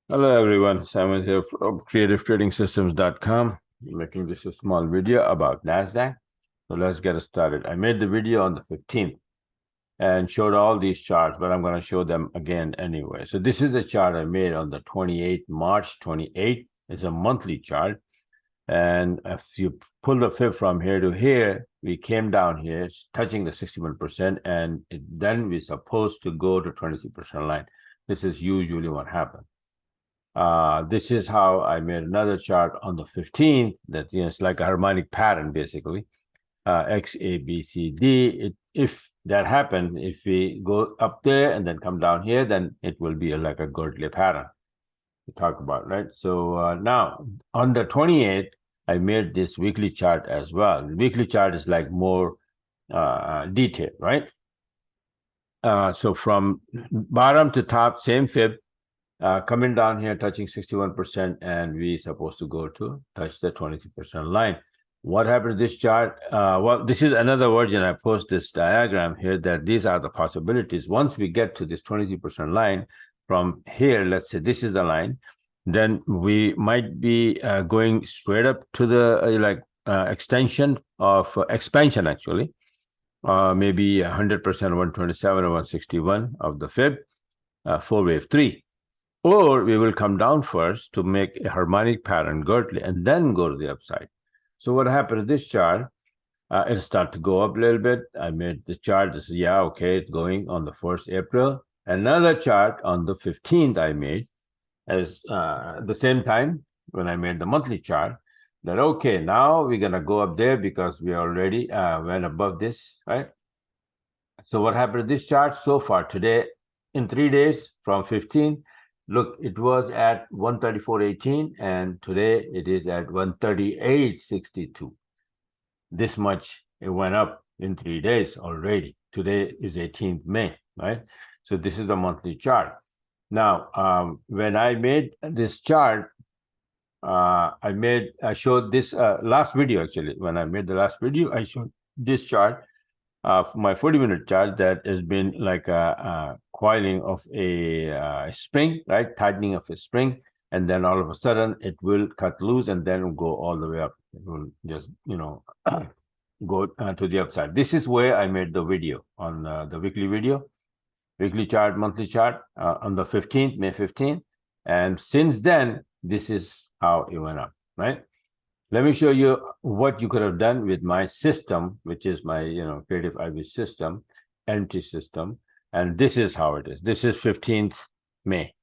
Hello everyone, Simon here from creativetradingsystems.com. Making this a small video about Nasdaq. So let's get started. I made the video on the 15th and showed all these charts, but I'm going to show them again anyway. So this is the chart I made on the 28th, March 28th. It's a monthly chart. And if you pull the fib from here to here, we came down here, it's touching the 61%, and then we're supposed to go to 23% line. This is usually what happens. This is how I made another chart on the 15th that it's like a harmonic pattern basically. X, A, B, C, D. If that happened, if we go up there and then come down here, then it will be like a Gurley pattern to talk about, right? So now on the 28th, I made this weekly chart as well. The weekly chart is like more detailed, right? So from bottom to top, same fib, coming down here, touching 61%, and we supposed to go to touch the 23% line. What happened to this chart? Well, this is another version. I post this diagram here that these are the possibilities. Once we get to this 23% line from here, let's say this is the line, then we might be going straight up to the extension of expansion actually, maybe 100%, 127 or 161 of the fib, 4-wave 3. Or we will come down first to make a harmonic pattern Gurley and then go to the upside. So what happened to this chart? It'll start to go up a little bit. I made this chart. This is, yeah, okay, it's going on the 1st April. Another chart on the 15th I made as the same time when I made the monthly chart that, okay, now we're going to go up there because we already went above this, right? So what happened to this chart so far today in 3 days from 15? Look, it was at 134.18 and today it is at 138.62. This much it went up in 3 days already. Today is 18th May, right? So this is the monthly chart. Now, when I made this chart, I showed this last video actually. When I made the last video, I showed this chart. My 40-minute chart that has been like a coiling of a spring, right? Tightening of a spring. And then all of a sudden it will cut loose and then go all the way up. It will just, go to the upside. This is where I made the video on the weekly video, weekly chart, monthly chart on the 15th, May 15th. And since then, this is how it went up, right? Let me show you what you could have done with my system, which is my, Creative IB system, entry system. And this is how it is. This is 15th May.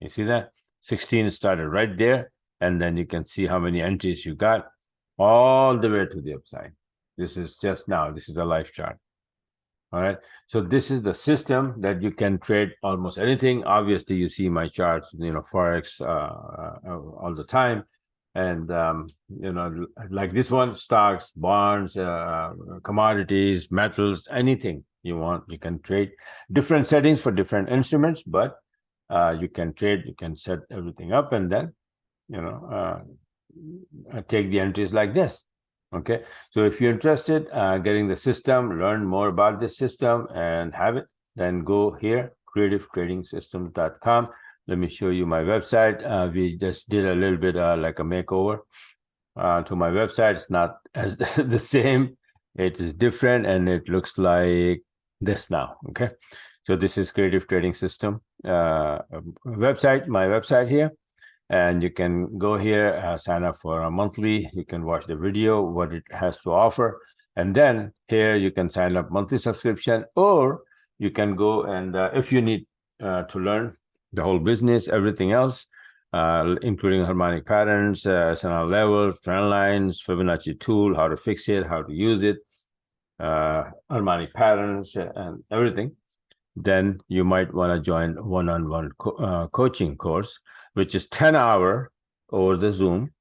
You see that? 16 started right there. And then you can see how many entries you got all the way to the upside. This is just now. This is a live chart. All right. So this is the system that you can trade almost anything. Obviously, you see my charts, Forex all the time. And, like this one, stocks, bonds, commodities, metals, anything you want, you can trade. Different settings for different instruments, but you can trade, you can set everything up and then, take the entries like this. Okay, so if you're interested getting the system, learn more about this system and have it, then go here, creativetradingsystems.com. Let me show you my website. We just did a little bit like a makeover to my website. It's not as the same. It is different and it looks like this now. Okay, so this is Creative Trading System website, my website here. And you can go here, sign up for a monthly. You can watch the video, what it has to offer. And then here you can sign up monthly subscription, or you can go and if you need to learn the whole business, everything else, including harmonic patterns, SNL levels, trend lines, Fibonacci tool, how to fix it, how to use it, harmonic patterns, and everything, then you might want to join one-on-one coaching course, which is 10 hours over the Zoom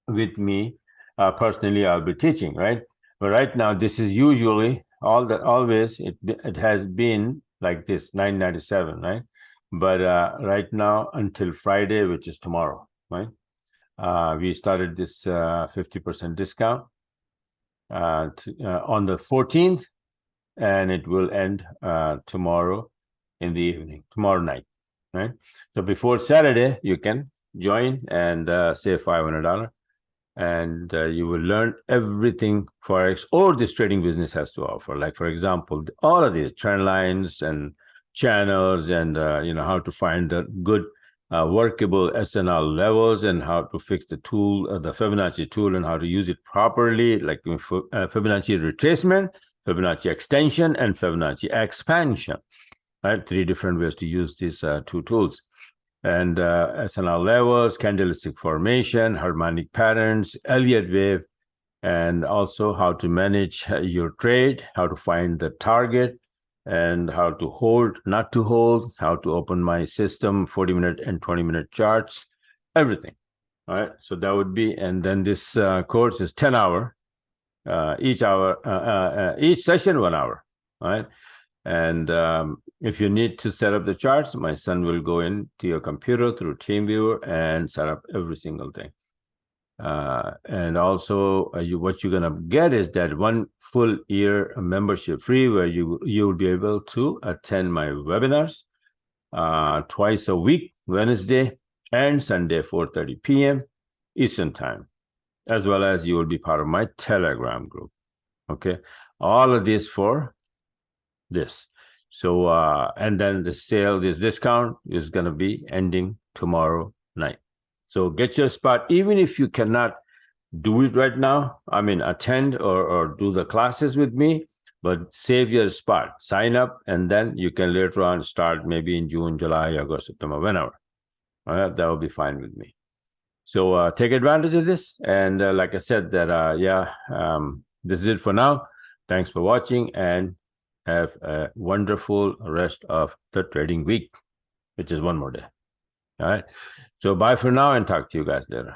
with me. Personally, I'll be teaching, right? But right now, this is usually always it has been like this, $9.97, right? But right now until Friday, which is tomorrow, right? We started this 50% discount on the 14th, and it will end tomorrow in the evening, tomorrow night. right? So before Saturday, you can join and save $500, and you will learn everything Forex or this trading business has to offer. Like, for example, all of these trend lines and channels, and how to find the good workable SNL levels, and how to fix the tool, the Fibonacci tool, and how to use it properly, like Fibonacci retracement, Fibonacci extension, and Fibonacci expansion. Right, 3 different ways to use these 2 tools. And SNL levels, candlestick formation, harmonic patterns, Elliott wave, and also how to manage your trade, how to find the target, and how to hold, not to hold, how to open my system, 40-minute and 20-minute charts, everything. All right, so that would be, and then this course is 10 hour, each session 1 hour. All right. And if you need to set up the charts, my son will go into your computer through TeamViewer and set up every single thing. And also, what you're gonna get is that 1 full year membership free, where you'll be able to attend my webinars twice a week, Wednesday and Sunday, 4:30 p.m. Eastern time, as well as you will be part of my Telegram group. Okay, all of this for this. So and then the sale, this discount is going to be ending tomorrow night. So get your spot, even if you cannot do it right now, I mean attend or do the classes with me, but save your spot, sign up, and then you can later on start maybe in June, July, August, September, whenever. All right, that will be fine with me. So take advantage of this, and like I said, that this is it for now. Thanks for watching, and have a wonderful rest of the trading week, which is 1 more day. All right. So bye for now, and talk to you guys later.